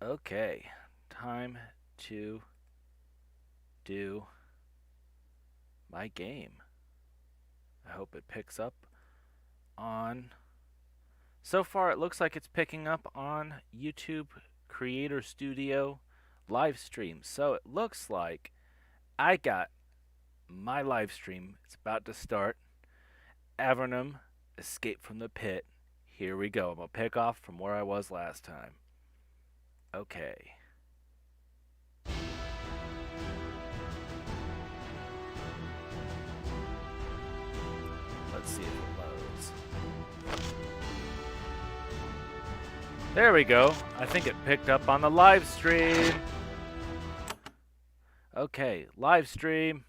Okay, time to do my game. I hope it picks up on. So far, it looks like it's picking up on YouTube Creator Studio live stream. So it looks like I got my live stream. It's about to start. Avernum, Escape from the Pit. Here we go. I'm going to pick off from where I was last time. Okay. Let's see if it loads. There we go. I think it picked up on the live stream. Okay, live stream.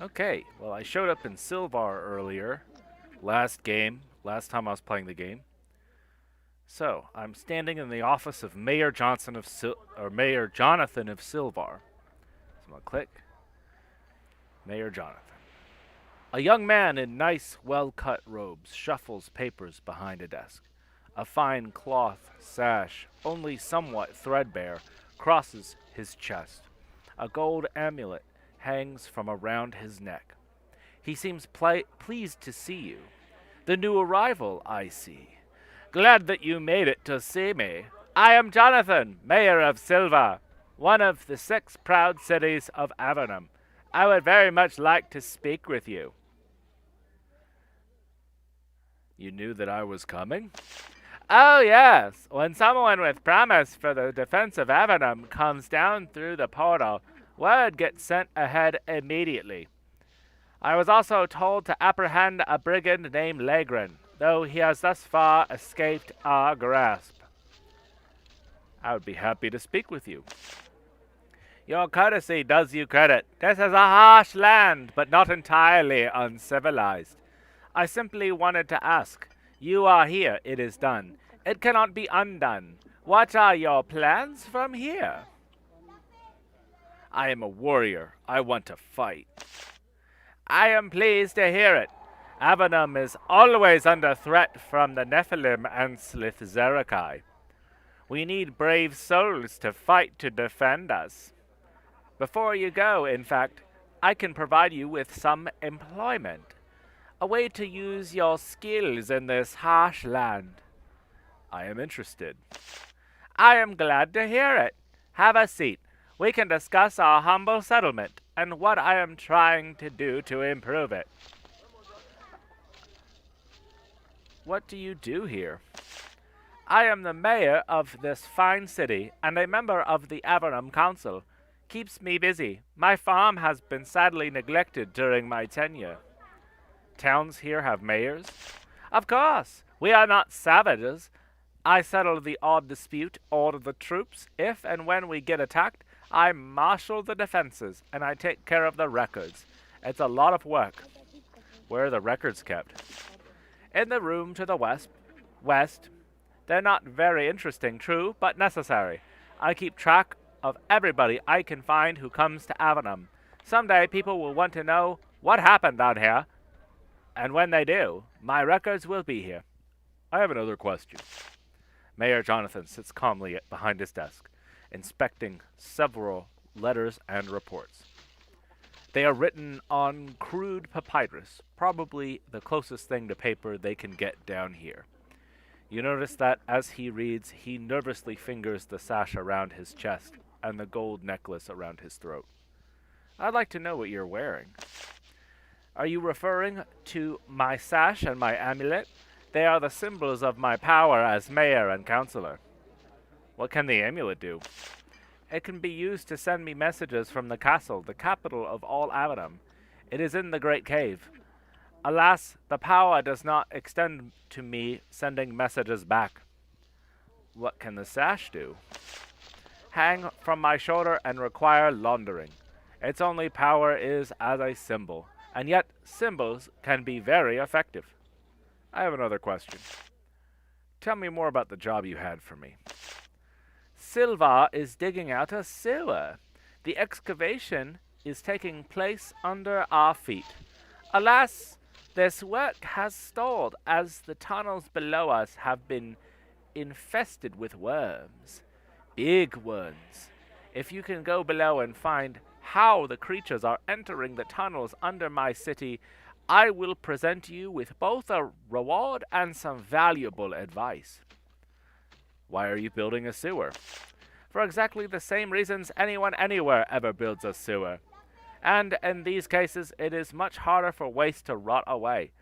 Okay, well, I showed up in Silvar earlier. Last time I was playing the game. So, I'm standing in the office of Mayor Mayor Jonathan of Silvar. So I'm gonna click Mayor Jonathan. A young man in nice, well-cut robes shuffles papers behind a desk. A fine cloth sash, only somewhat threadbare, crosses his chest. A gold amulet hangs from around his neck. He seems pleased to see you. The new arrival, I see. Glad that you made it to see me. I am Jonathan, Mayor of Silvar, one of the 6 proud cities of Avernum. I would very much like to speak with you. You knew that I was coming? Oh, yes. When someone with promise for the defense of Avernum comes down through the portal, word gets sent ahead immediately. I was also told to apprehend a brigand named Legren, though he has thus far escaped our grasp. I would be happy to speak with you. Your courtesy does you credit. This is a harsh land, but not entirely uncivilized. I simply wanted to ask. You are here, it is done. It cannot be undone. What are your plans from here? I am a warrior. I want to fight. I am pleased to hear it. Avernum is always under threat from the Nephilim and Slithzerakai. We need brave souls to fight to defend us. Before you go, in fact, I can provide you with some employment. A way to use your skills in this harsh land. I am interested. I am glad to hear it. Have a seat. We can discuss our humble settlement and what I am trying to do to improve it. What do you do here? I am the mayor of this fine city and a member of the Avernum Council. Keeps me busy. My farm has been sadly neglected during my tenure. Towns here have mayors? Of course. We are not savages. I settle the odd dispute, order the troops. If and when we get attacked, I marshal the defenses, and I take care of the records. It's a lot of work. Where are the records kept? In the room to the west. They're not very interesting, true, but necessary. I keep track of everybody I can find who comes to Avernum. Someday people will want to know what happened down here. And when they do, my records will be here. I have another question. Mayor Jonathan sits calmly behind his desk, inspecting several letters and reports. They are written on crude papyrus, probably the closest thing to paper they can get down here. You notice that as he reads, he nervously fingers the sash around his chest and the gold necklace around his throat. I'd like to know what you're wearing. Are you referring to my sash and my amulet? They are the symbols of my power as mayor and councillor. What can the amulet do? It can be used to send me messages from the castle, the capital of all Avernum. It is in the great cave. Alas, the power does not extend to me sending messages back. What can the sash do? Hang from my shoulder and require laundering. Its only power is as a symbol, and yet symbols can be very effective. I have another question. Tell me more about the job you had for me. Silvar is digging out a sewer. The excavation is taking place under our feet. Alas, This work has stalled as the tunnels below us have been infested with worms. Big ones. If you can go below and find how the creatures are entering the tunnels under my city, I will present you with both a reward and some valuable advice. Why are you building a sewer? For exactly the same reasons anyone anywhere ever builds a sewer. And in these cases, it is much harder for waste to rot away.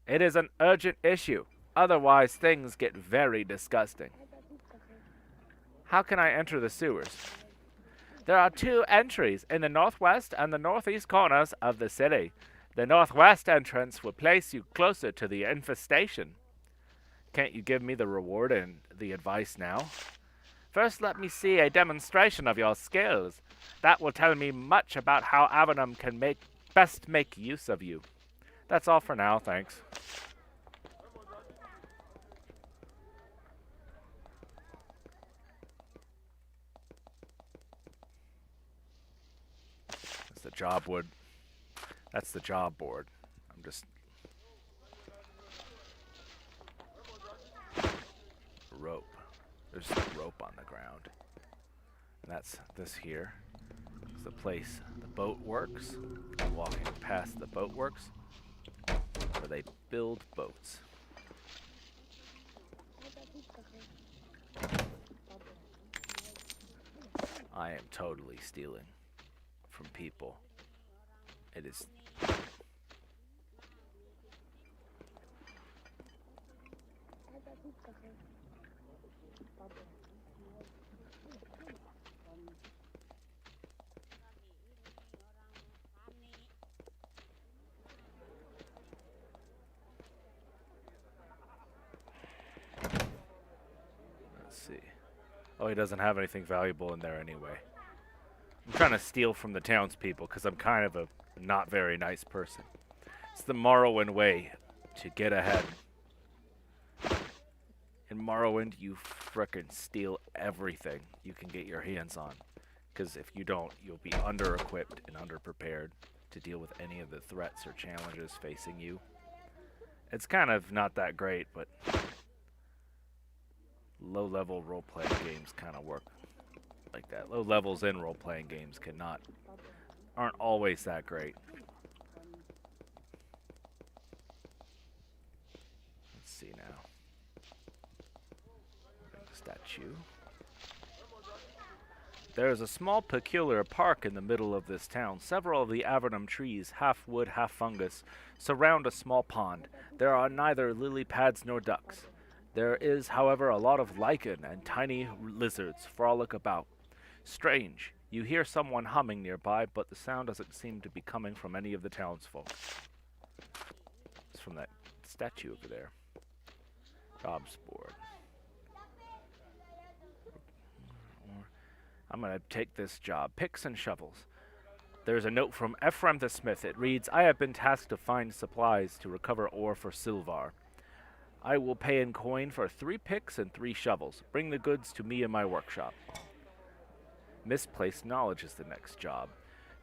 It is an urgent issue. Otherwise, things get very disgusting. How can I enter the sewers? There are two entries in the northwest and the northeast corners of the city. The northwest entrance will place you closer to the infestation. Can't you give me the reward and the advice now? First, let me see a demonstration of your skills. That will tell me much about how Avernum can best make use of you. That's all for now, thanks. That's the job wood. That's the job board. I'm just... rope. There's rope on the ground. And that's this here. It's the place the boat works. I'm walking past the boat works, where they build boats. I am totally stealing from people. It is... Let's see. Oh, he doesn't have anything valuable in there anyway. I'm trying to steal from the townspeople because I'm kind of a not very nice person. It's the Morrowind way to get ahead. In Morrowind, you frickin' steal everything you can get your hands on. Because if you don't, you'll be under-equipped and under-prepared to deal with any of the threats or challenges facing you. It's kind of not that great, but low-level role-playing games kind of work like that. Low levels in role-playing games aren't always that great. Let's see now. Statue. There is a small peculiar park in the middle of this town. Several of the Avernum trees, half wood, half fungus, surround a small pond. There are neither lily pads nor ducks. There is, however, a lot of lichen and tiny lizards frolic about. Strange. You hear someone humming nearby, but the sound doesn't seem to be coming from any of the townsfolk. It's from that statue over there. Jobs board. I'm going to take this job. Picks and shovels. There's a note from Ephraim the Smith. It reads, I have been tasked to find supplies to recover ore for Silvar. I will pay in coin for 3 picks and 3 shovels. Bring the goods to me in my workshop. Misplaced knowledge is the next job.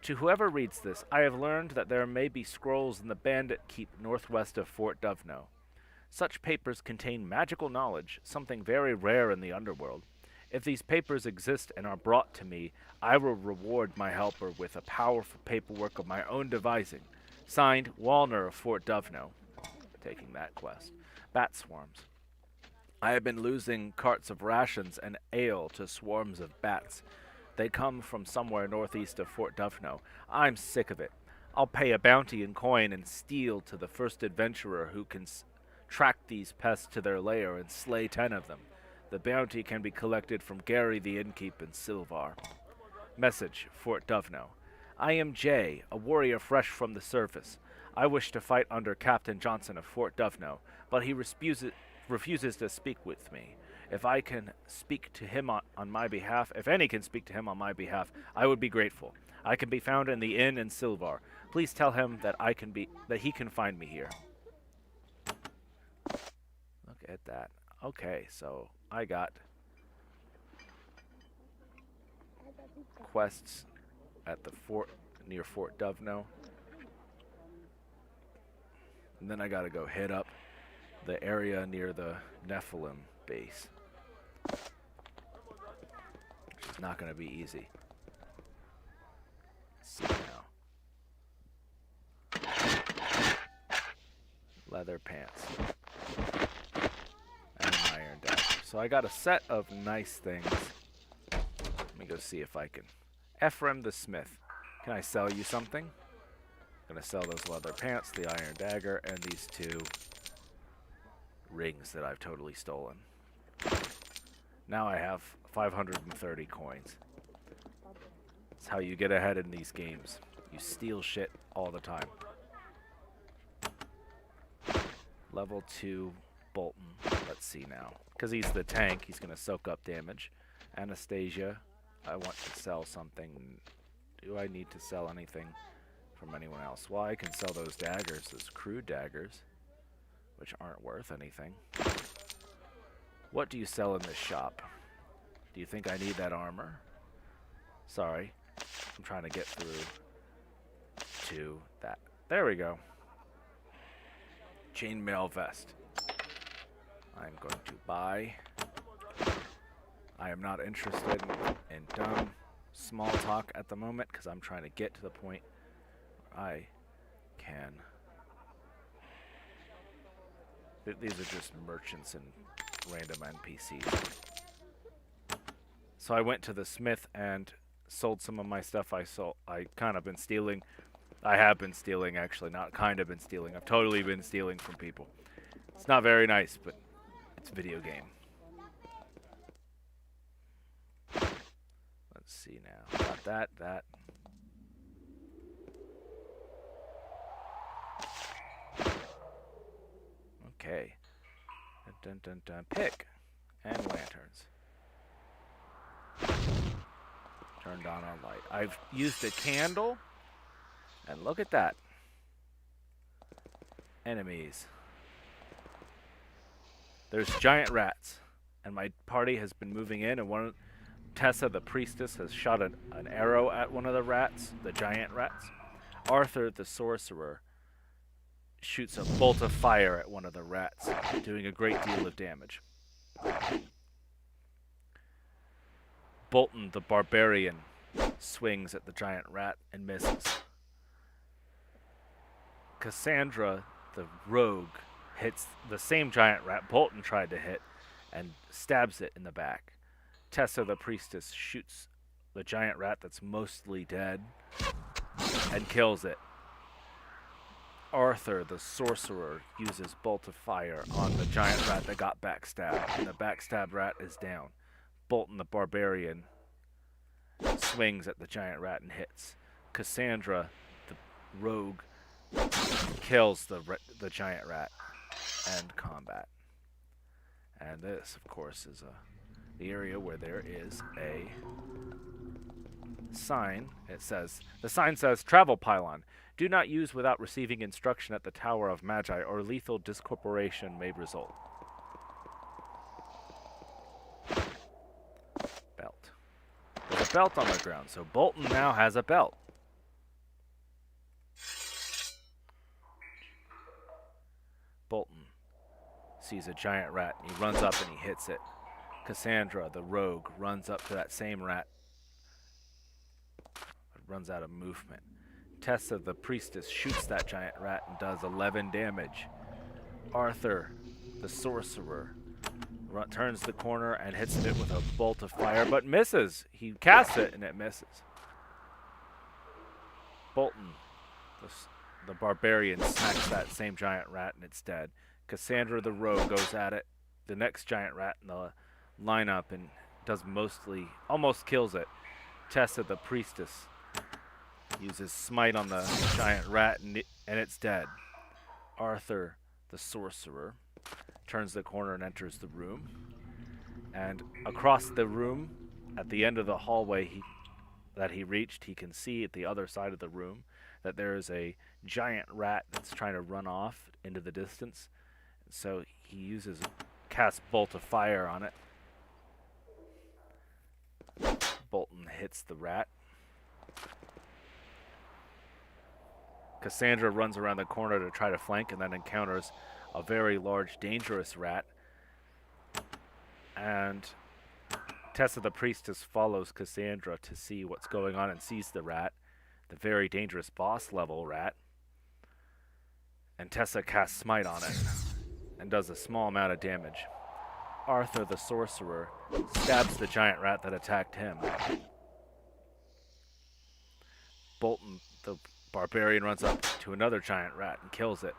To whoever reads this, I have learned that there may be scrolls in the bandit keep northwest of Fort Dovno. Such papers contain magical knowledge, something very rare in the underworld. If these papers exist and are brought to me, I will reward my helper with a powerful paperwork of my own devising. Signed, Walner of Fort Dovno. Taking that quest. Bat swarms. I have been losing carts of rations and ale to swarms of bats. They come from somewhere northeast of Fort Dovno. I'm sick of it. I'll pay a bounty in coin and steal to the first adventurer who can track these pests to their lair and slay 10 of them. The bounty can be collected from Gary the innkeep in Silvar. Message, Fort Dovno. I am Jay, a warrior fresh from the surface. I wish to fight under Captain Johnson of Fort Dovno, but he refuses to speak with me. If I can speak to him on my behalf, if any can speak to him on my behalf, I would be grateful. I can be found in the inn in Silvar. Please tell him that he can find me here. Look at that. Okay, so I got quests at the fort near Fort Dovno. And then I gotta go hit up the area near the Nephilim base. Which is not gonna be easy. Let's see now. Leather pants. And an iron dagger. So I got a set of nice things. Let me go see if I can. Ephraim the Smith. Can I sell you something? I'm gonna sell those leather pants, the iron dagger, and these 2 rings that I've totally stolen. Now I have 530 coins. That's how you get ahead in these games. You steal shit all the time. Level 2 Bolton. Let's see now. Because he's the tank, he's going to soak up damage. Anastasia. I want to sell something. Do I need to sell anything from anyone else? Well, I can sell those daggers, those crude daggers, which aren't worth anything. What do you sell in this shop? Do you think I need that armor? Sorry. I'm trying to get through to that. There we go. Chainmail vest. I'm going to buy. I am not interested in dumb small talk at the moment because I'm trying to get to the point where I can. These are just merchants and random NPCs. So I went to the smith and sold some of my stuff I kind of been stealing. I have been stealing, actually, not kind of been stealing. I've totally been stealing from people. It's not very nice, but it's a video game. Let's see now. Got that. Okay. Dun, dun, dun. Pick and lanterns. Turned on our light. I've used a candle, and look at that. Enemies. There's giant rats, and my party has been moving in, and Tessa, the priestess, has shot an arrow at one of the rats, the giant rats. Arthur, the sorcerer, shoots a bolt of fire at one of the rats, doing a great deal of damage. Bolton, the barbarian, swings at the giant rat and misses. Cassandra, the rogue, hits the same giant rat Bolton tried to hit and stabs it in the back. Tessa, the priestess, shoots the giant rat that's mostly dead and kills it. Arthur, the sorcerer, uses bolt of fire on the giant rat that got backstabbed, and the backstabbed rat is down. Bolton, the barbarian, swings at the giant rat and hits. Cassandra, the rogue, kills the giant rat. End combat. And this, of course, is the area where there is a sign. The sign says, Travel Pylon. Do not use without receiving instruction at the Tower of Magi, or lethal discorporation may result. Belt. There's a belt on the ground, so Bolton now has a belt. Bolton sees a giant rat, and he runs up and he hits it. Cassandra, the rogue, runs up to that same rat, but runs out of movement. Tessa, the priestess, shoots that giant rat and does 11 damage. Arthur, the sorcerer, turns the corner and hits it with a bolt of fire, but misses. He casts it and it misses. Bolton, the barbarian, smacks that same giant rat and it's dead. Cassandra, the rogue, goes at it. The next giant rat in the lineup and almost kills it. Tessa, the priestess, uses smite on the giant rat and it's dead. Arthur, the sorcerer, turns the corner and enters the room. And across the room, at the end of the hallway that he reached, he can see at the other side of the room that there is a giant rat that's trying to run off into the distance. So he casts bolt of fire on it. Bolton hits the rat. Cassandra runs around the corner to try to flank and then encounters a very large, dangerous rat. And Tessa the priestess follows Cassandra to see what's going on and sees the rat, the very dangerous boss level rat. And Tessa casts Smite on it and does a small amount of damage. Arthur the sorcerer stabs the giant rat that attacked him. Bolton the barbarian runs up to another giant rat and kills it.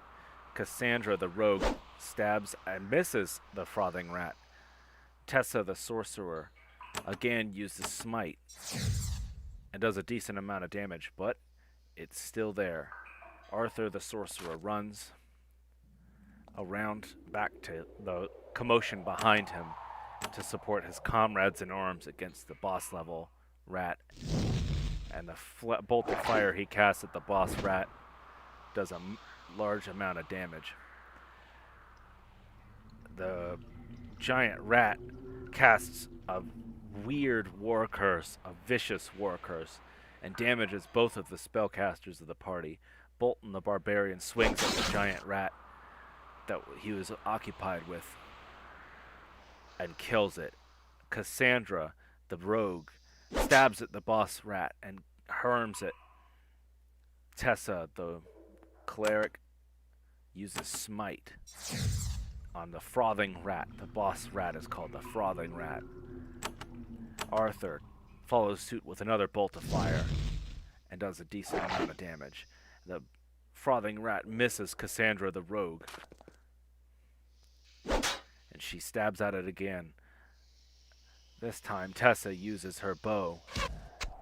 Cassandra the rogue stabs and misses the frothing rat. Tessa the sorcerer again uses Smite and does a decent amount of damage, but it's still there. Arthur the sorcerer runs around back to the commotion behind him to support his comrades in arms against the boss level rat. And the bolt of fire he casts at the boss rat does a large amount of damage. The giant rat casts a weird war curse, a vicious war curse, and damages both of the spellcasters of the party. Bolton the barbarian swings at the giant rat that he was occupied with and kills it. Cassandra the rogue stabs at the boss rat and harms it. Tessa the cleric uses Smite on the frothing rat. The boss rat is called the frothing rat. Arthur follows suit with another bolt of fire and does a decent amount of damage. The frothing rat misses Cassandra the rogue, and she stabs at it again. This time Tessa uses her bow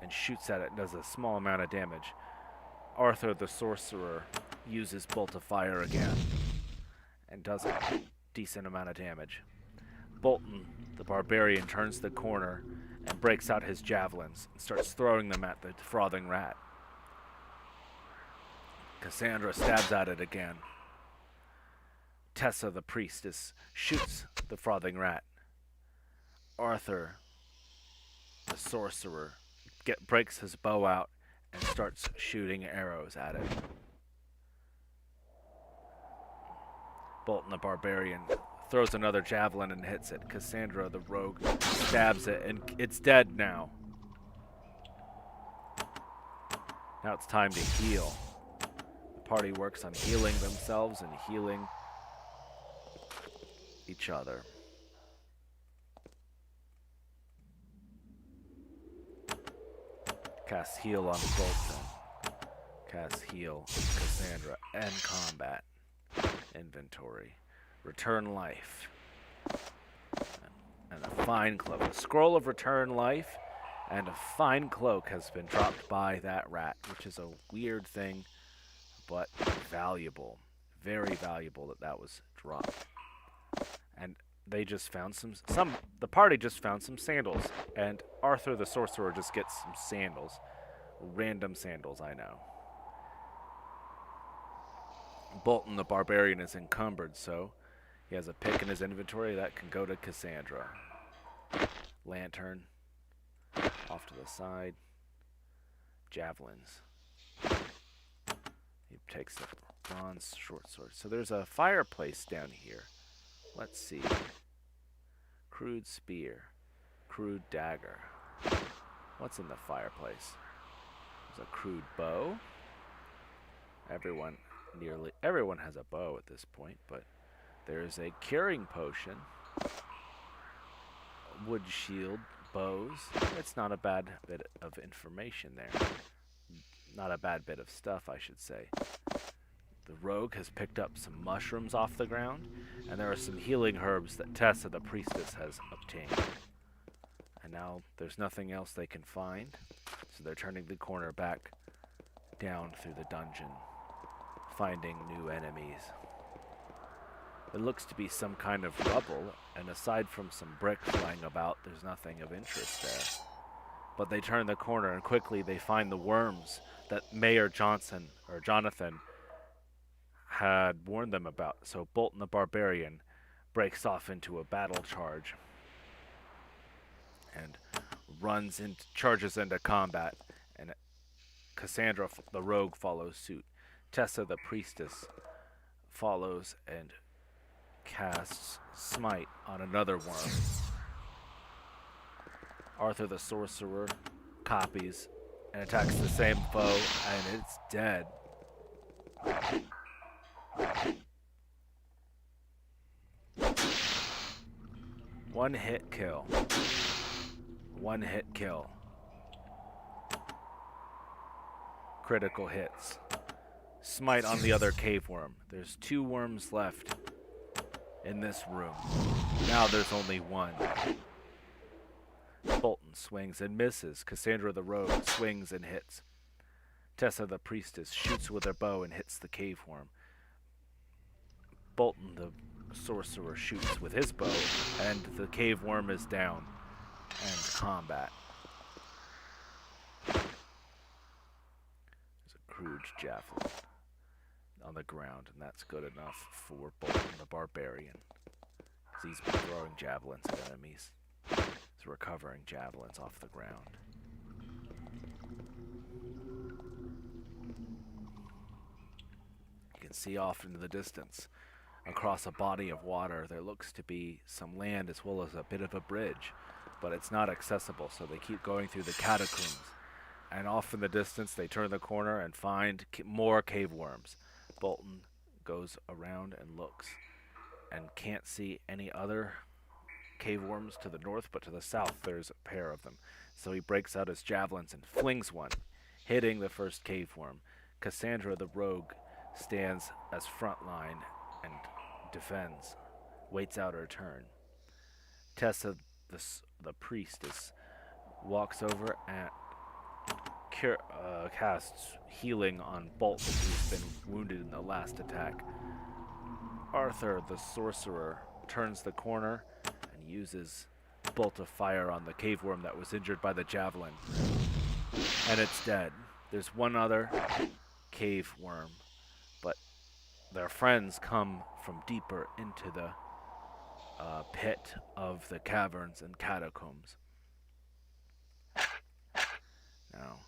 and shoots at it and does a small amount of damage. Arthur the sorcerer uses bolt of fire again and does a decent amount of damage. Bolton the barbarian turns the corner and breaks out his javelins and starts throwing them at the frothing rat. Cassandra stabs at it again. Tessa the priestess shoots the frothing rat. Arthur the sorcerer breaks his bow out and starts shooting arrows at it. Bolton the barbarian throws another javelin and hits it. Cassandra the rogue stabs it and it's dead now. Now it's time to heal. The party works on healing themselves and healing each other. Cast heal on Bolton. Cast heal Cassandra. End combat. Inventory. Return life. And a fine cloak. A scroll of return life and a fine cloak has been dropped by that rat, which is a weird thing, but valuable. Very valuable that was dropped. And they just found the party just found some sandals, and Arthur the sorcerer just gets some sandals. Random sandals, I know. Bolton the barbarian is encumbered, so he has a pick in his inventory that can go to Cassandra. Lantern off to the side. Javelins. He takes the bronze short sword. So there's a fireplace down here. Let's see. Crude spear. Crude dagger. What's in the fireplace? There's a crude bow. Nearly everyone has a bow at this point, but there's a curing potion. Wood shield, bows. It's not a bad bit of information there. Not a bad bit of stuff, I should say. The rogue has picked up some mushrooms off the ground, and there are some healing herbs that Tessa the priestess has obtained. And now there's nothing else they can find, so they're turning the corner back down through the dungeon, finding new enemies. It looks to be some kind of rubble, and aside from some bricks lying about, there's nothing of interest there. But they turn the corner, and quickly they find the worms that Mayor Jonathan had warned them about. So Bolton the barbarian breaks off into a battle charge and charges into combat, and Cassandra the rogue follows suit. Tessa the priestess follows and casts Smite on another worm. Arthur the sorcerer copies and attacks the same foe, and it's dead. One hit kill. One hit kill. Critical hits. Smite on the other cave worm. There's 2 worms left in this room. Now there's only one. Bolton swings and misses. Cassandra the rogue swings and hits. Tessa the priestess shoots with her bow and hits the cave worm. Bolton the sorcerer shoots with his bow, and the cave worm is down. And combat. There's a crude javelin on the ground, and that's good enough for Bolton the barbarian. He's been throwing javelins at enemies. He's recovering javelins off the ground. You can see off into the distance, across a body of water, there looks to be some land as well as a bit of a bridge, but it's not accessible, so they keep going through the catacombs. And off in the distance, they turn the corner and find more cave worms. Bolton goes around and looks and can't see any other cave worms to the north, but to the south there's a pair of them. So he breaks out his javelins and flings one, hitting the first cave worm. Cassandra the rogue stands as front line and defends, waits out her turn. Tessa the priestess walks over and casts healing on Bolton, who's been wounded in the last attack. Arthur the sorcerer turns the corner and uses bolt of fire on the cave worm that was injured by the javelin, and it's dead. There's one other cave worm, but their friends come from deeper into the pit of the caverns and catacombs. Now,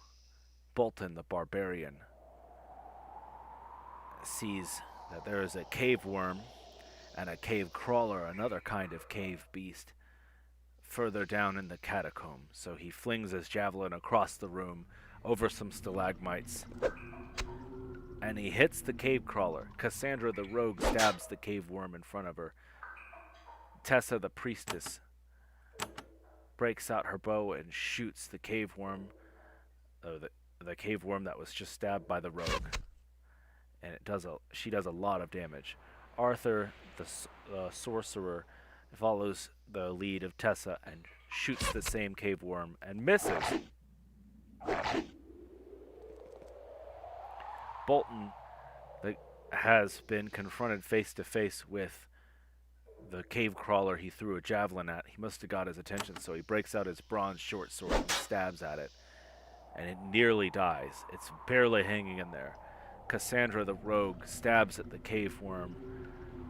Bolton the barbarian sees that there is a cave worm and a cave crawler, another kind of cave beast, further down in the catacomb. So he flings his javelin across the room over some stalagmites, and he hits the cave crawler. Cassandra the rogue stabs the cave worm in front of her. Tessa the priestess breaks out her bow and shoots the cave worm, the cave worm that was just stabbed by the rogue, and she does a lot of damage. Arthur the sorcerer follows the lead of Tessa and shoots the same cave worm and misses. Bolton has been confronted face to face with the cave crawler he threw a javelin at. He must have got his attention, so he breaks out his bronze short sword and stabs at it, and it nearly dies. It's barely hanging in there. Cassandra the rogue stabs at the cave worm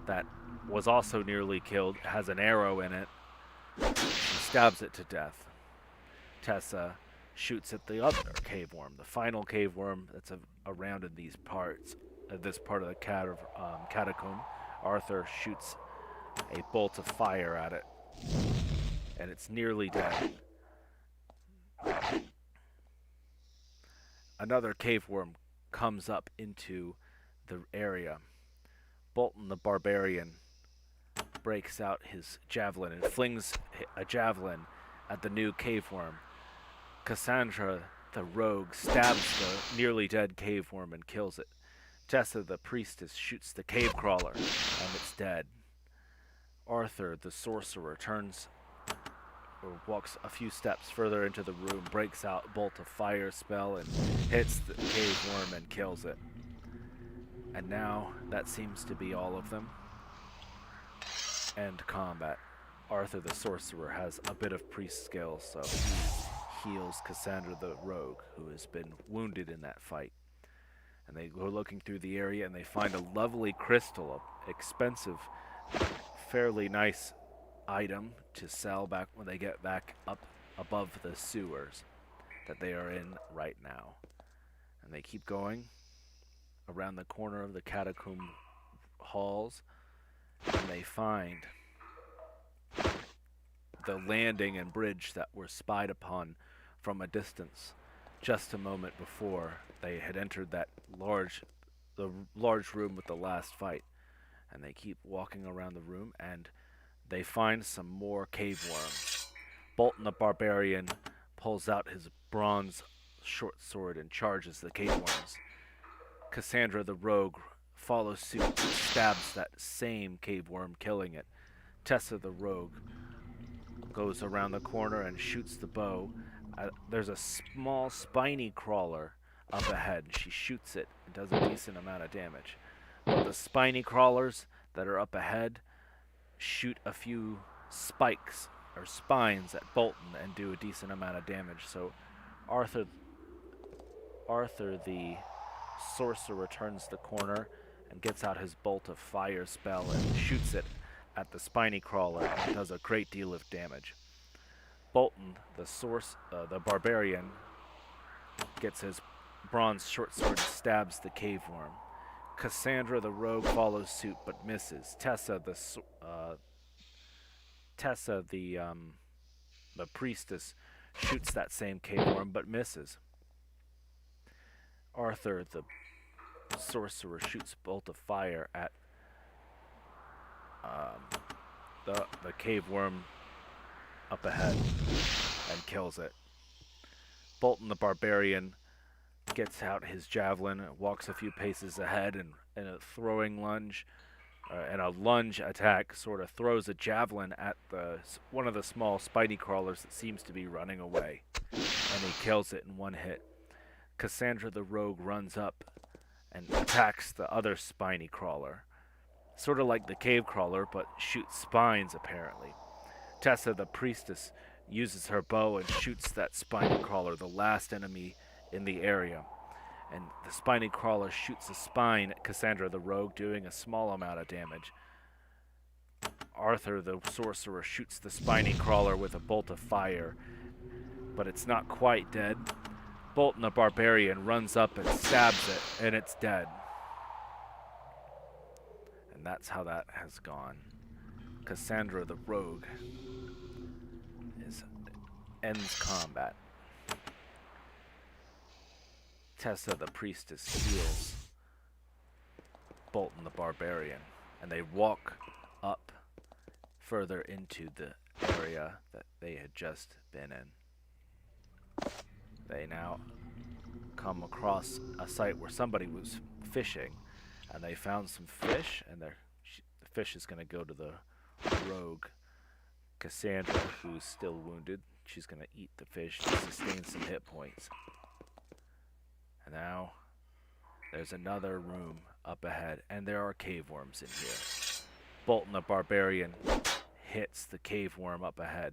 that was also nearly killed, has an arrow in it. She stabs it to death. Tessa shoots at the other cave worm, the final cave worm that's around in these parts, this part of the catacomb. Arthur shoots a bolt of fire at it, and it's nearly dead. Another cave worm comes up into the area. Bolton the barbarian breaks out his javelin and flings a javelin at the new cave worm. Cassandra the rogue stabs the nearly dead cave worm and kills it. Tessa the priestess shoots the cave crawler, and it's dead. Arthur the sorcerer walks a few steps further into the room, breaks out a bolt of fire spell and hits the cave worm and kills it. And now that seems to be all of them. End combat. Arthur the sorcerer has a bit of priest skill, so he heals Cassandra the rogue, who has been wounded in that fight. And they go looking through the area and they find a lovely crystal, an expensive, fairly nice item to sell back when they get back up above the sewers that they are in right now. And they keep going, around the corner of the catacomb halls, and they find the landing and bridge that were spied upon from a distance just a moment before they had entered the large room with the last fight. And they keep walking around the room, and they find some more cave worms. Bolton the barbarian pulls out his bronze short sword and charges the cave worms. Cassandra the rogue follows suit and stabs that same cave worm, killing it. Tessa the rogue goes around the corner and shoots the bow. There's a small spiny crawler up ahead. She shoots it and does a decent amount of damage. But the spiny crawlers that are up ahead shoot a few spikes or spines at Bolton and do a decent amount of damage. So Arthur the sorcerer turns the corner and gets out his bolt of fire spell and shoots it at the spiny crawler and does a great deal of damage. Bolton, the barbarian, gets his bronze short sword and stabs the cave worm. Cassandra the rogue follows suit but misses. Tessa the priestess shoots that same cave worm but misses. Arthur the sorcerer shoots a bolt of fire at the cave worm up ahead and kills it. Bolton the barbarian gets out his javelin, walks a few paces ahead, and in a throwing lunge, and a lunge attack, sort of throws a javelin at one of the small spiny crawlers that seems to be running away, and he kills it in one hit. Cassandra the rogue runs up and attacks the other spiny crawler, sort of like the cave crawler, but shoots spines apparently. Tessa the priestess uses her bow and shoots that spiny crawler, the last enemy in the area. And the spiny crawler shoots a spine at Cassandra the rogue, doing a small amount of damage. Arthur the sorcerer shoots the spiny crawler with a bolt of fire, but it's not quite dead. Bolton the barbarian runs up and stabs it, and it's dead. And that's how that has gone. Cassandra the rogue ends combat. Tessa the priestess heals Bolton the barbarian, and they walk up further into the area that they had just been in. They now come across a site where somebody was fishing, and they found some fish, and the fish is going to go to the rogue Cassandra, who's still wounded. She's going to eat the fish to sustain some hit points. And now there's another room up ahead, and there are cave worms in here. Bolton the barbarian hits the cave worm up ahead,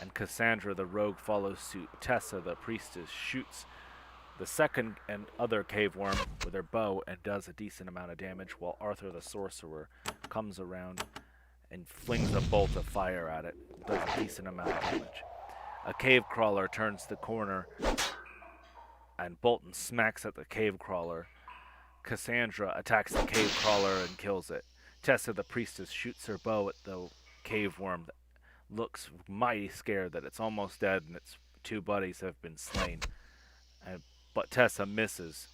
and Cassandra the rogue follows suit. Tessa the priestess shoots the second and other cave worm with her bow and does a decent amount of damage, while Arthur the sorcerer comes around and flings a bolt of fire at it, does a decent amount of damage. A cave crawler turns the corner, and Bolton smacks at the cave crawler. Cassandra attacks the cave crawler and kills it. Tessa the priestess shoots her bow at the cave worm that looks mighty scared that it's almost dead and its two buddies have been slain. But Tessa misses.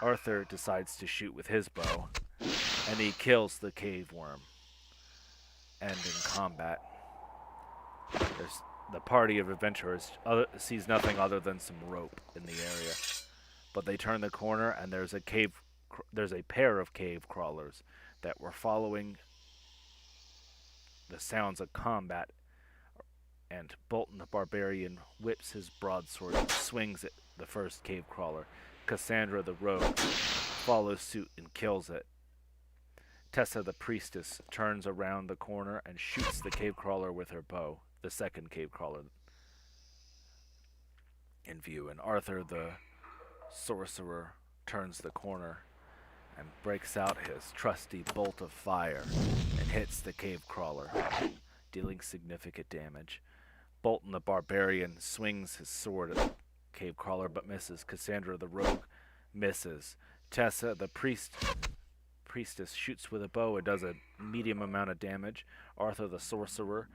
Arthur decides to shoot with his bow, and he kills the cave worm. And in combat, the party of adventurers sees nothing other than some rope in the area. But they turn the corner, and there's a pair of cave crawlers that were following the sounds of combat. And Bolton the barbarian whips his broadsword and swings at the first cave crawler. Cassandra the rogue follows suit and kills it. Tessa the priestess turns around the corner and shoots the cave crawler with her bow, the second cave crawler in view. And Arthur the sorcerer turns the corner and breaks out his trusty bolt of fire and hits the cave crawler, dealing significant damage. Bolton the barbarian swings his sword at the cave crawler but misses. Cassandra the rogue misses. Tessa, the priestess, shoots with a bow and does a medium amount of damage. Arthur, the sorcerer,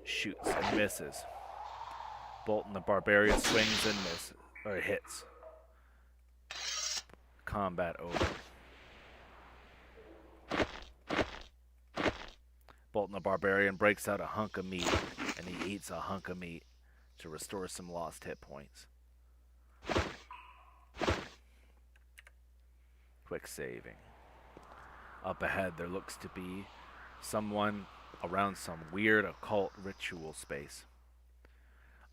shoots and misses. Bolton, the barbarian, swings and misses, or hits. Combat over. Bolton, the barbarian, breaks out a hunk of meat, and he eats a hunk of meat to restore some lost hit points. Quick saving. Up ahead, there looks to be someone around some weird occult ritual space.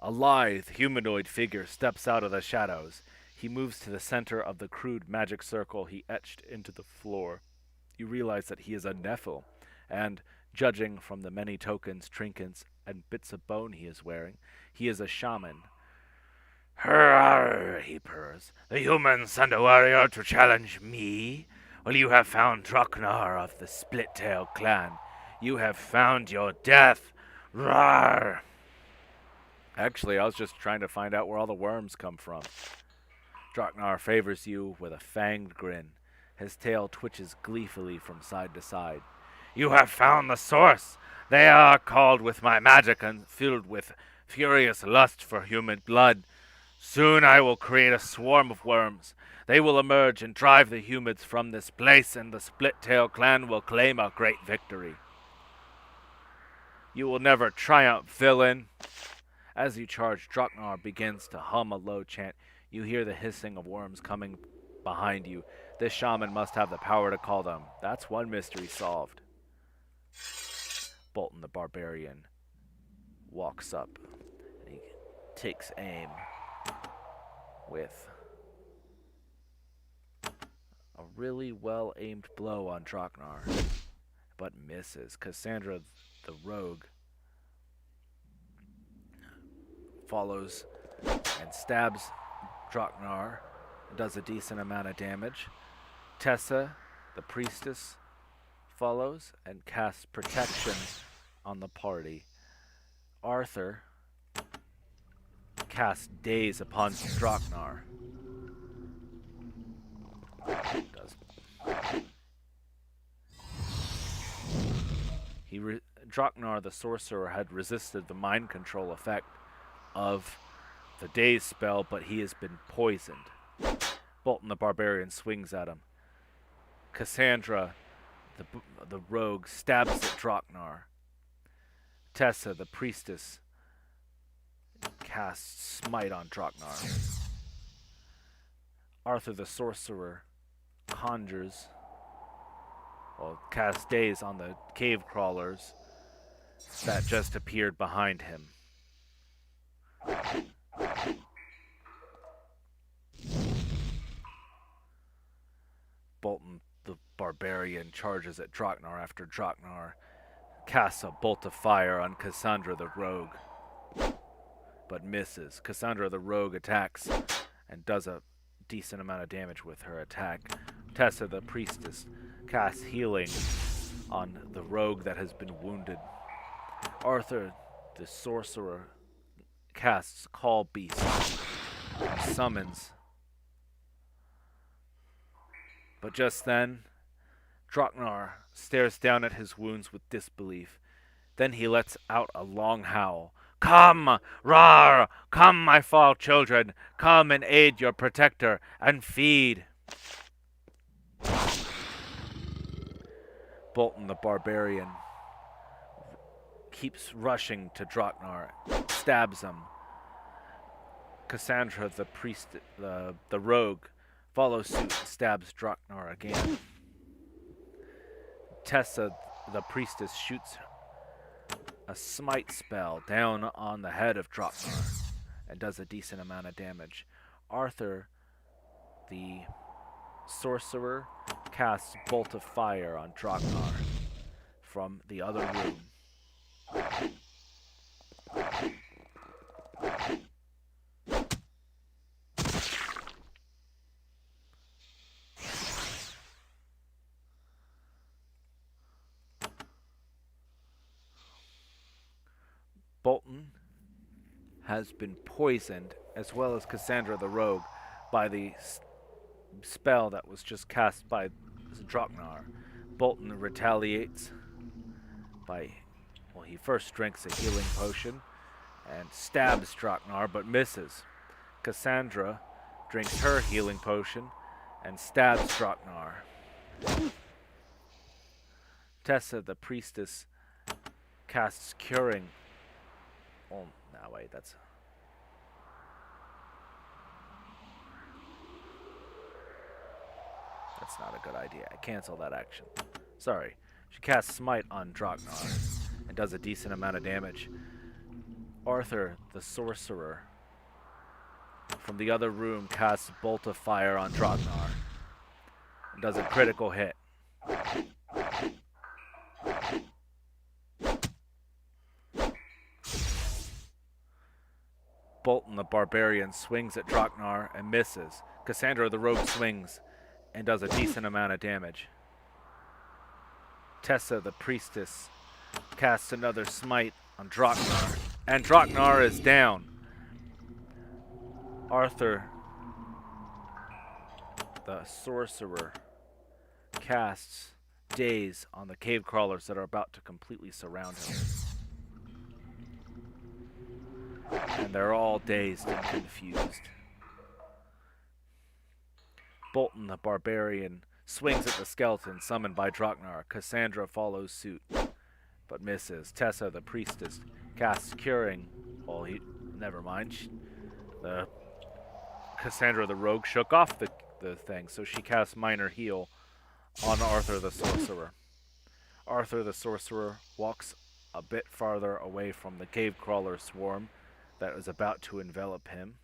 A lithe, humanoid figure steps out of the shadows. He moves to the center of the crude magic circle he etched into the floor. You realize that he is a Nephil, and, judging from the many tokens, trinkets, and bits of bone he is wearing, he is a shaman. Hurrah, he purrs. The humans send a warrior to challenge me? Well, you have found Draknar of the Split-Tail clan. You have found your death. Rawr! Actually, I was just trying to find out where all the worms come from. Draknar favors you with a fanged grin. His tail twitches gleefully from side to side. You have found the source. They are called with my magic and filled with furious lust for human blood. Soon I will create a swarm of worms. They will emerge and drive the humans from this place, and the Split-Tail clan will claim a great victory. You will never triumph, villain. As you charge, Draknar begins to hum a low chant. You hear the hissing of worms coming behind you. This shaman must have the power to call them. That's one mystery solved. Bolton the barbarian walks up, and he takes aim with a really well-aimed blow on Draknar, but misses. Cassandra, the rogue, follows and stabs Draknar, does a decent amount of damage. Tessa, the priestess, follows and casts protection on the party. Arthur casts Daze upon Draknar. Draknar the sorcerer had resisted the mind control effect of the Daze spell, but he has been poisoned. Bolton the barbarian swings at him. Cassandra, the rogue, stabs at Draknar. Tessa, the priestess, casts Smite on Draknar. Arthur, the sorcerer, casts Daze on the cave crawlers that just appeared behind him. Bolton, the barbarian, charges at Draknar after Draknar casts a bolt of fire on Cassandra, the rogue, but misses. Cassandra, the rogue, attacks and does a decent amount of damage with her attack. Tessa, the priestess, casts healing on the rogue that has been wounded. Arthur, the sorcerer, casts Call Beast and summons. But just then, Draknar stares down at his wounds with disbelief. Then he lets out a long howl. Come, rawr! Come, my fall children! Come and aid your protector, and feed! Bolton the barbarian keeps rushing to Draknar, stabs him. Cassandra, the rogue, follows suit and stabs Draknar again. Tessa, the priestess, shoots a smite spell down on the head of Draknar and does a decent amount of damage. Arthur, the sorcerer, casts Bolt of Fire on Draknar from the other room. Bolton has been poisoned, as well as Cassandra the rogue, by the spell that was just cast by Draknar. Bolton retaliates by, well, he first drinks a healing potion and stabs Draknar but misses. Cassandra drinks her healing potion and stabs Draknar. Tessa, the priestess, casts curing. Oh, no, wait, that's not a good idea. I cancel that action. Sorry. She casts Smite on Draknar and does a decent amount of damage. Arthur, the sorcerer, from the other room casts Bolt of Fire on Draknar and does a critical hit. Bolton, the barbarian, swings at Draknar and misses. Cassandra, the rogue, swings and does a decent amount of damage. Tessa, the priestess, casts another smite on Draknar, and Draknar is down. Arthur, the sorcerer, casts Daze on the cave crawlers that are about to completely surround him. And they're all dazed and confused. Bolton, the barbarian, swings at the skeleton summoned by Draknar. Cassandra follows suit, but misses. Tessa, the priestess, casts Curing. Well, never mind. Cassandra, the rogue, shook off the thing, so she casts Minor Heal on Arthur, the sorcerer. Arthur, the sorcerer, walks a bit farther away from the cave crawler swarm that is about to envelop him.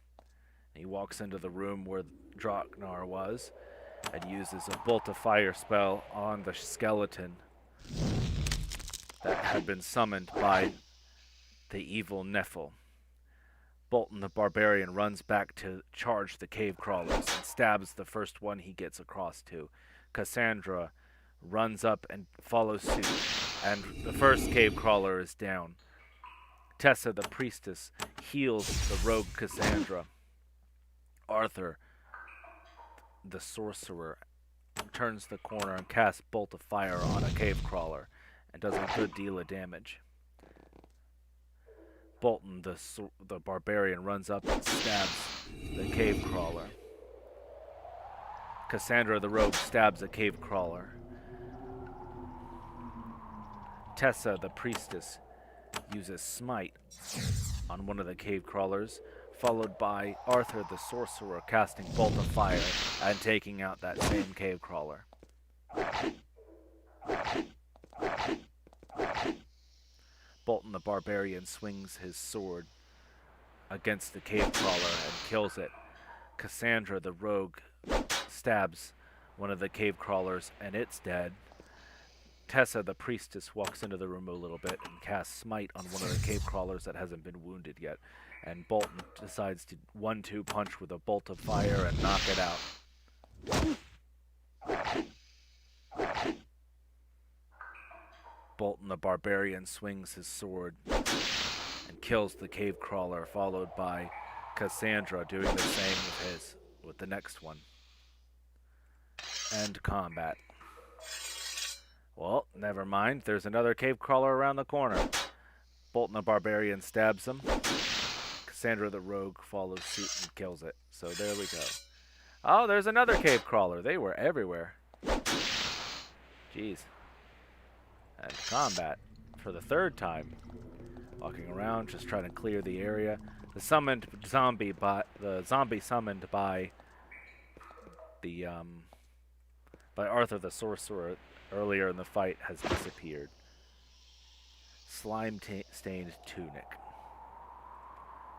He walks into the room where Draknar was and uses a Bolt of Fire spell on the skeleton that had been summoned by the evil Nephil. Bolton, the barbarian, runs back to charge the cave crawlers and stabs the first one he gets across to. Cassandra runs up and follows suit, and the first cave crawler is down. Tessa, the priestess, heals the rogue Cassandra. Arthur, the sorcerer, turns the corner and casts Bolt of Fire on a cave crawler and does a good deal of damage. Bolton, the barbarian, runs up and stabs the cave crawler. Cassandra, the rogue, stabs a cave crawler. Tessa, the priestess, uses Smite on one of the cave crawlers, followed by Arthur, the sorcerer, casting Bolt of Fire and taking out that same cave crawler. Bolton, the barbarian, swings his sword against the cave crawler and kills it. Cassandra, the rogue, stabs one of the cave crawlers and it's dead. Tessa, the priestess, walks into the room a little bit and casts Smite on one of the cave crawlers that hasn't been wounded yet. And Bolton decides to 1-2 punch with a Bolt of Fire and knock it out. Bolton, the barbarian, swings his sword and kills the cave crawler, followed by Cassandra doing the same with the next one. End combat. Well, never mind. There's another cave crawler around the corner. Bolton, the barbarian, stabs him. Cassandra, the rogue, follows suit and kills it. So there we go. Oh, there's another cave crawler. They were everywhere. Jeez. And combat for the third time. Walking around, just trying to clear the area. The zombie summoned by Arthur the sorcerer earlier in the fight has disappeared. Slime-stained tunic.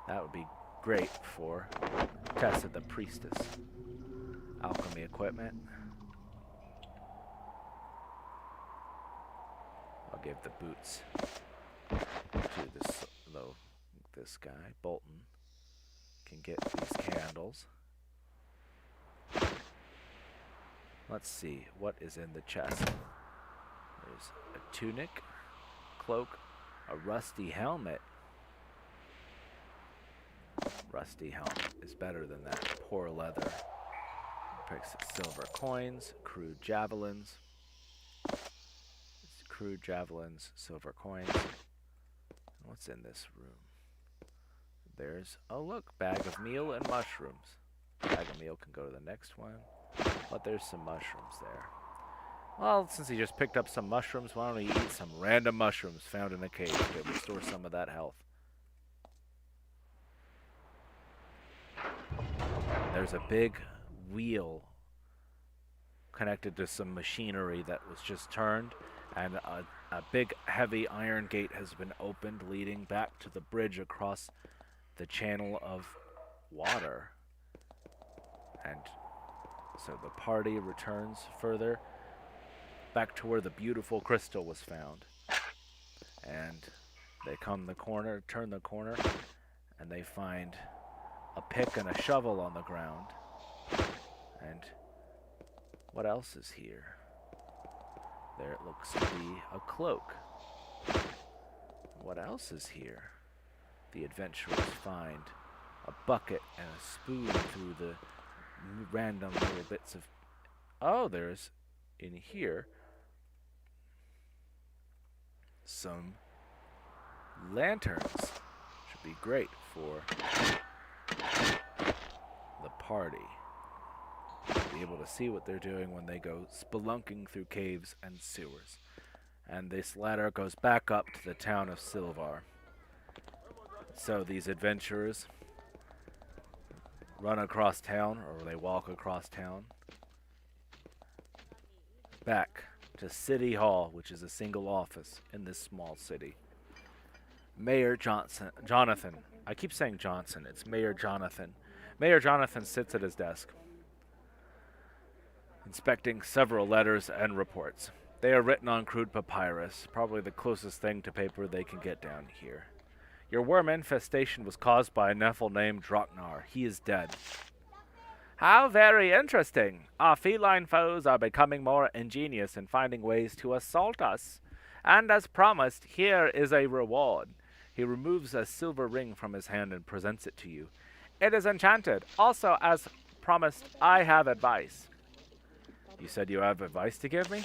That would be great for Tessa, the priestess. Alchemy equipment. I'll give the boots to this guy. Bolton can get these candles. Let's see what is in the chest. There's a tunic, cloak, a rusty helmet. Rusty helmet is better than that poor leather picks silver coins, crude javelins. Crude javelins, silver coins. What's in this room? There's, oh look, bag of meal and mushrooms. Bag of meal can go to the next one, but there's some mushrooms there. Well, since he just picked up some mushrooms, why don't he eat some random mushrooms found in a cave to restore some of that health? There's a big wheel connected to some machinery that was just turned, and a big heavy iron gate has been opened leading back to the bridge across the channel of water. And so the party returns further back to where the beautiful crystal was found. And they turn the corner, and they find a pick and a shovel on the ground. And what else is here? There it looks to be a cloak. What else is here? The adventurers find a bucket and a spoon through the random little bits of... Oh, there's in here some lanterns. Should be great for the party. Be able to see what they're doing when they go spelunking through caves and sewers. And this ladder goes back up to the town of Silvar. So these adventurers run across town, or they walk across town, back to City Hall, which is a single office in this small city. Mayor Jonathan. I keep saying Johnson. It's Mayor Jonathan. Mayor Jonathan sits at his desk, inspecting several letters and reports. They are written on crude papyrus, probably the closest thing to paper they can get down here. Your worm infestation was caused by a Nephil named Draknar. He is dead. How very interesting. Our feline foes are becoming more ingenious in finding ways to assault us. And as promised, here is a reward. He removes a silver ring from his hand and presents it to you. It is enchanted. Also, as promised, I have advice. You said you have advice to give me?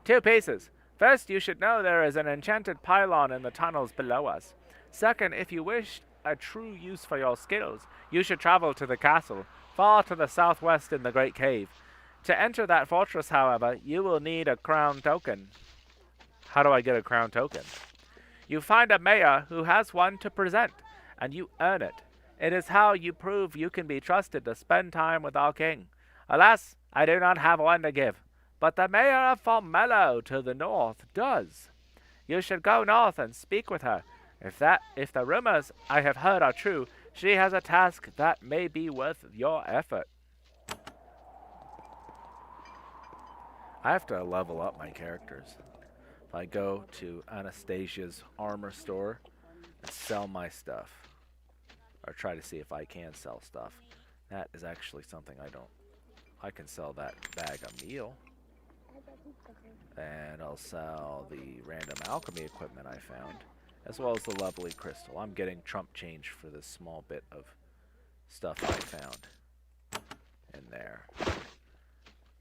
2 pieces. First, you should know there is an enchanted pylon in the tunnels below us. Second, if you wish a true use for your skills, you should travel to the castle, far to the southwest in the Great Cave. To enter that fortress, however, you will need a crown token. How do I get a crown token? You find a mayor who has one to present, and you earn it. It is how you prove you can be trusted to spend time with our king. Alas, I do not have one to give, but the mayor of Formello to the north does. You should go north and speak with her. If the rumors I have heard are true, she has a task that may be worth your effort. I have to level up my characters. If I go to Anastasia's armor store and sell my stuff, or try to see if I can sell stuff, that is actually something I can sell that bag of meal. And I'll sell the random alchemy equipment I found, as well as the lovely crystal. I'm getting Trump change for this small bit of stuff I found in there.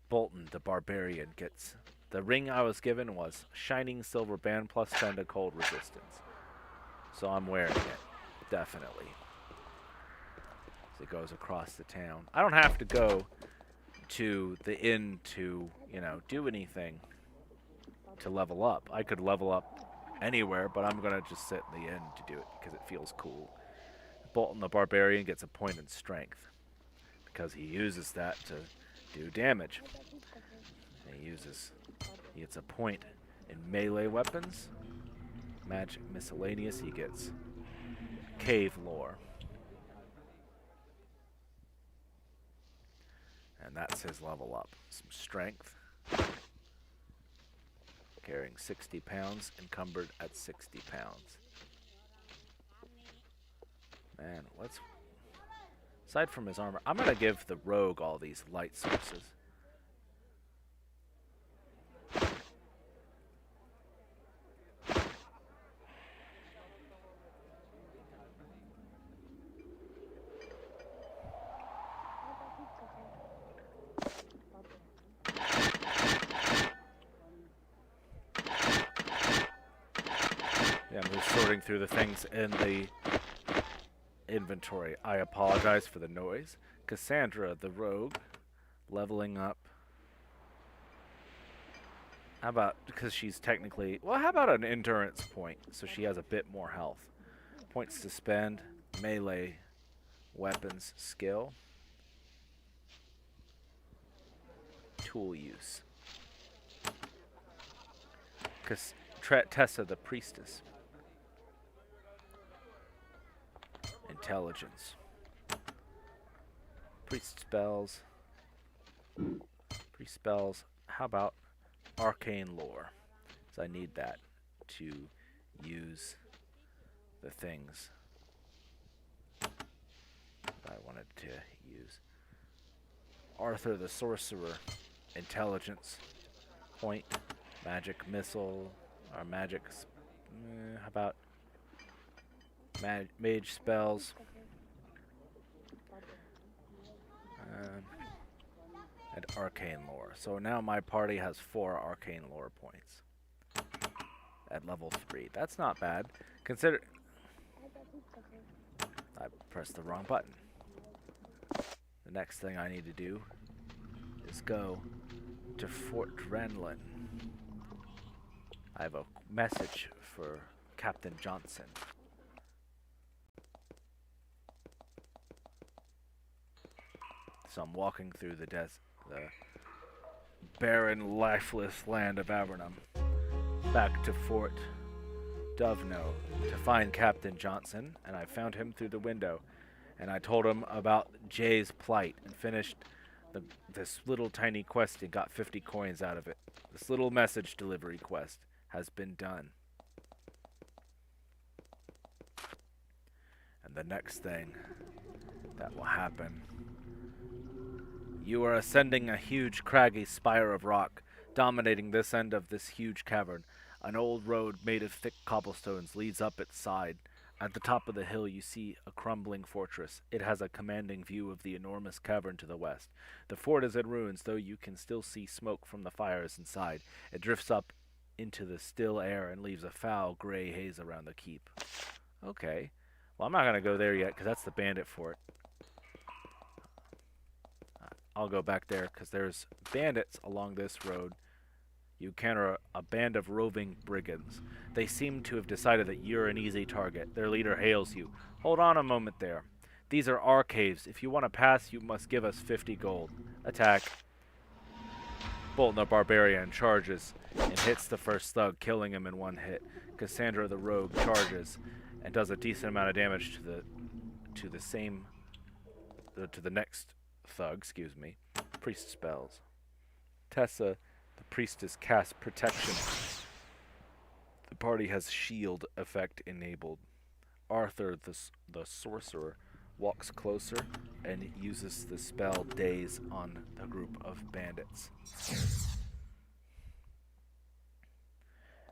Bolton, the barbarian, gets... The ring I was given was shining silver band plus 10 to cold resistance. So I'm wearing it, definitely. As it goes across the town. I don't have to go to the inn to, do anything to level up. I could level up anywhere, but I'm going to just sit in the inn to do it because it feels cool. Bolton the Barbarian gets a point in strength because he uses that to do damage. And he gets a point in melee weapons. Magic miscellaneous, he gets cave lore. And that's his level up. Some strength. Carrying 60 pounds, encumbered at 60 pounds. Man, aside from his armor, I'm going to give the rogue all these light sources. I'm just sorting through the things in the inventory. I apologize for the noise. Cassandra, the rogue, leveling up. How about, because she's technically, well, how about an endurance point so she has a bit more health? Points to spend, melee weapons skill, tool use. Tessa, the priestess. Intelligence. Priest spells. Priest spells. How about arcane lore? So I need that to use the things I wanted to use. Arthur the sorcerer. Intelligence point. Magic missile. Or magic. How about mage spells? And arcane lore. So now my party has 4 arcane lore points at level 3. That's not bad. Consider. I pressed the wrong button. The next thing I need to do is go to Fort Drenlin. I have a message for Captain Johnson. So I'm walking through the barren, lifeless land of Avernum, back to Fort Dovno to find Captain Johnson, and I found him through the window, and I told him about Jay's plight and finished this little tiny quest and got 50 coins out of it. This little message delivery quest has been done. And the next thing that will happen, you are ascending a huge craggy spire of rock, dominating this end of this huge cavern. An old road made of thick cobblestones leads up its side. At the top of the hill you see a crumbling fortress. It has a commanding view of the enormous cavern to the west. The fort is in ruins, though you can still see smoke from the fires inside. It drifts up into the still air and leaves a foul gray haze around the keep. Okay. Well, I'm not going to go there yet because that's the bandit fort. I'll go back there because there's bandits along this road. You encounter a band of roving brigands. They seem to have decided that you're an easy target. Their leader hails you. Hold on a moment there. These are our caves. If you want to pass, you must give us 50 gold. Attack. Bolton the Barbarian charges and hits the first thug, killing him in one hit. Cassandra the Rogue charges and does a decent amount of damage to the next thug, excuse me. Priest spells. Tessa the priestess casts protection. The party has shield effect enabled. Arthur the sorcerer walks closer and uses the spell Daze on the group of bandits.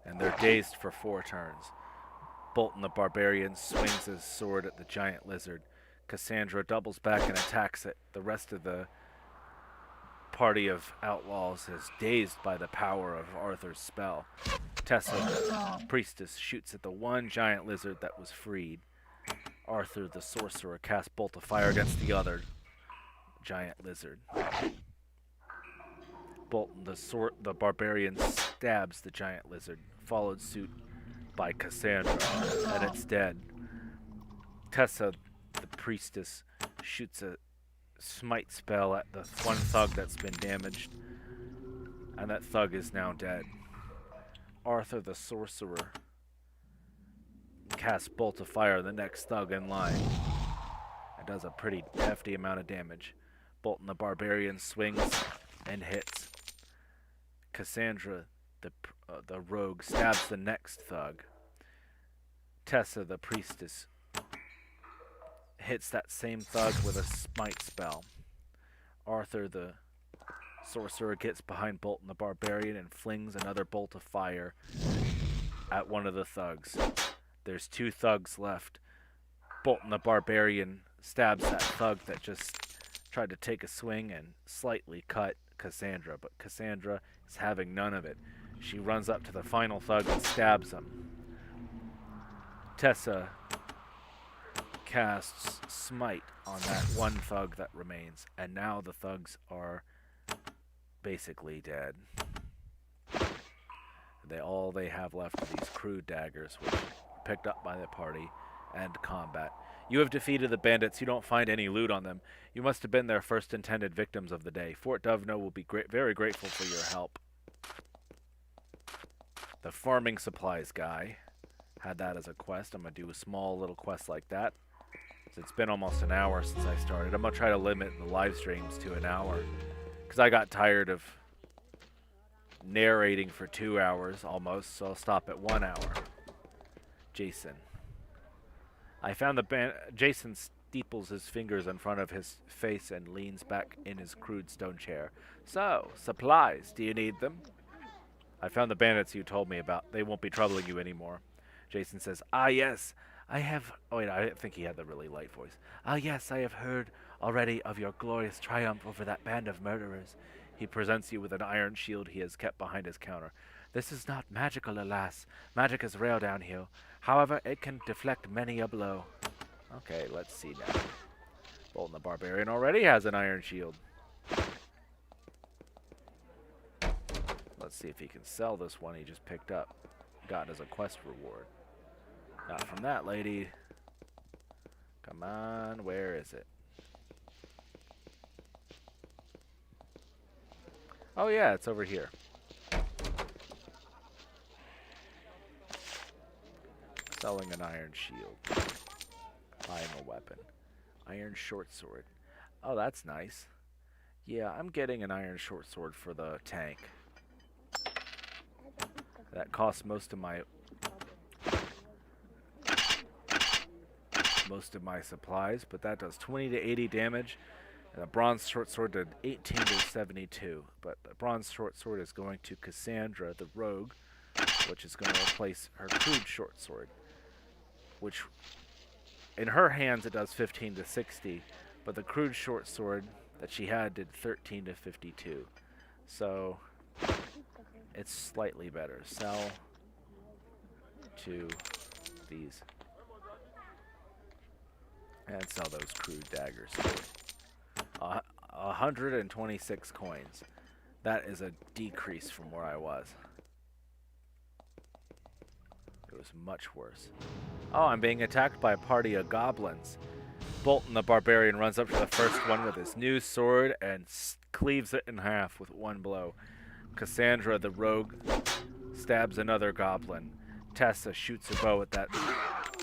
And they're dazed for 4 turns. Bolton the Barbarian swings his sword at the giant lizard. Cassandra doubles back and attacks it. The rest of the party of outlaws is dazed by the power of Arthur's spell. Tessa, the priestess, shoots at the one giant lizard that was freed. Arthur, the sorcerer, casts bolt of fire against the other giant lizard. Bolton, the barbarian, stabs the giant lizard, followed suit by Cassandra, and it's dead. Tessa, the priestess, shoots a smite spell at the one thug that's been damaged, and that thug is now dead. Arthur the sorcerer casts bolt of fire on the next thug in line and does a pretty hefty amount of damage. Bolton the barbarian swings and hits. Cassandra the rogue stabs the next thug. Tessa the priestess hits that same thug with a smite spell. Arthur the sorcerer gets behind Bolton the barbarian and flings another bolt of fire at one of the thugs. There's 2 thugs left. Bolton the barbarian stabs that thug that just tried to take a swing and slightly cut Cassandra, but Cassandra is having none of it. She runs up to the final thug and stabs him. Tessa casts Smite on that one thug that remains, and now the thugs are basically dead. All they have left are these crude daggers, which picked up by the party, and combat. You have defeated the bandits. You don't find any loot on them. You must have been their first intended victims of the day. Fort Dovno will be very grateful for your help. The farming supplies guy had that as a quest. I'm going to do a small little quest like that. It's been almost an hour since I started. I'm going to try to limit the live streams to an hour, because I got tired of narrating for 2 hours almost, so I'll stop at 1 hour. Jason. I found the band. Jason steeples his fingers in front of his face and leans back in his crude stone chair. So, supplies. Do you need them? I found the bandits you told me about. They won't be troubling you anymore. Jason says, "Ah, yes. I have..." Oh, wait, I think he had the really light voice. "Ah, yes, I have heard already of your glorious triumph over that band of murderers." He presents you with an iron shield he has kept behind his counter. "This is not magical, alas. Magic is rare down here. However, it can deflect many a blow." Okay, let's see now. Bolton the Barbarian already has an iron shield. Let's see if he can sell this one he just picked up. Gotten as a quest reward. Not from that lady. Come on, where is it? Oh yeah, it's over here. Selling an iron shield. Buying a weapon. Iron short sword. Oh, that's nice. Yeah, I'm getting an iron short sword for the tank. That costs most of my supplies, but that does 20 to 80 damage. And a bronze short sword did 18 to 72. But the bronze short sword is going to Cassandra, the rogue, which is going to replace her crude short sword, which in her hands it does 15 to 60, but the crude short sword that she had did 13 to 52. So it's slightly better. Sell to these. And sell those crude daggers too. 126 coins. That is a decrease from where I was. It was much worse. Oh, I'm being attacked by a party of goblins. Bolton the Barbarian runs up to the first one with his new sword and cleaves it in half with one blow. Cassandra the rogue stabs another goblin. Tessa shoots a bow at that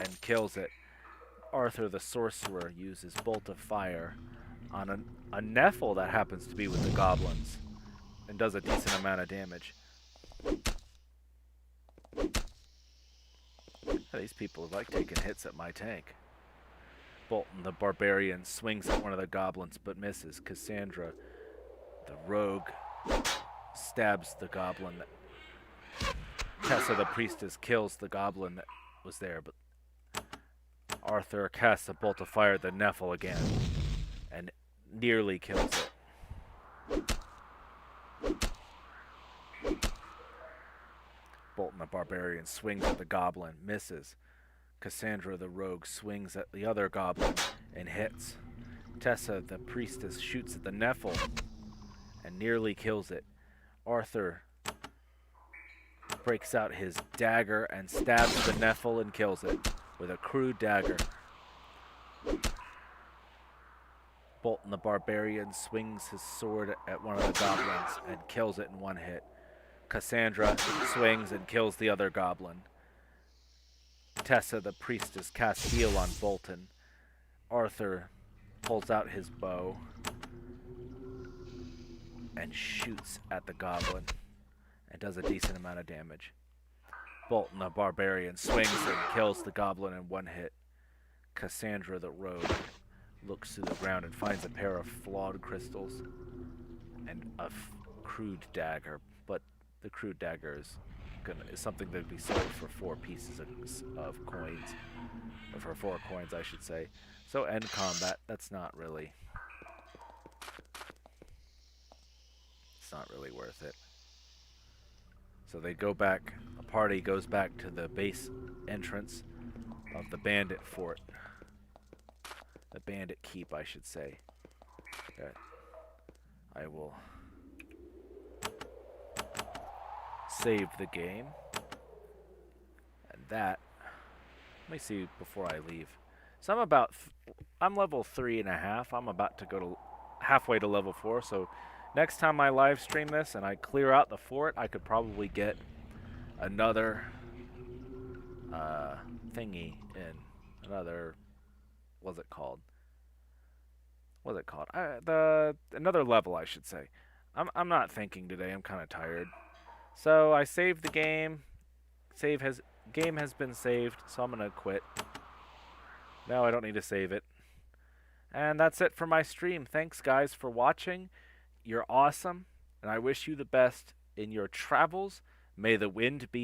and kills it. Arthur the sorcerer uses bolt of fire on a Nephil that happens to be with the goblins and does a decent amount of damage. These people like taking hits at my tank. Bolton the Barbarian swings at one of the goblins but misses. Cassandra the rogue stabs the goblin. Tessa the priestess kills the goblin that was there, but Arthur casts a bolt of fire at the Nephil again and nearly kills it. Bolton the Barbarian swings at the goblin, misses. Cassandra the rogue swings at the other goblin and hits. Tessa the priestess shoots at the Nephil and nearly kills it. Arthur breaks out his dagger and stabs the Nephil and kills it with a crude dagger. Bolton the Barbarian swings his sword at one of the goblins and kills it in one hit. Cassandra swings and kills the other goblin. Tessa the priestess casts heal on Bolton. Arthur pulls out his bow and shoots at the goblin and does a decent amount of damage. Bolton the Barbarian swings and kills the goblin in one hit. Cassandra the rogue looks to the ground and finds a pair of flawed crystals and a crude dagger, but the crude dagger is something that would be sold for 4 pieces of coins, or for 4 coins I should say. So end combat. That's not really, it's not really worth it. So they go back, a party goes back to the base entrance of the bandit fort. The bandit keep, I should say. Okay. I will save the game. And that, let me see before I leave. So I'm level 3.5. I'm about to go to halfway to level 4. So next time I live stream this and I clear out the fort, I could probably get another thingy in. Another, what's it called? Another level, I should say. I'm not thinking today. I'm kind of tired. So I saved the game. Game has been saved, so I'm gonna quit. No, I don't need to save it. And that's it for my stream. Thanks, guys, for watching. You're awesome, and I wish you the best in your travels. May the wind be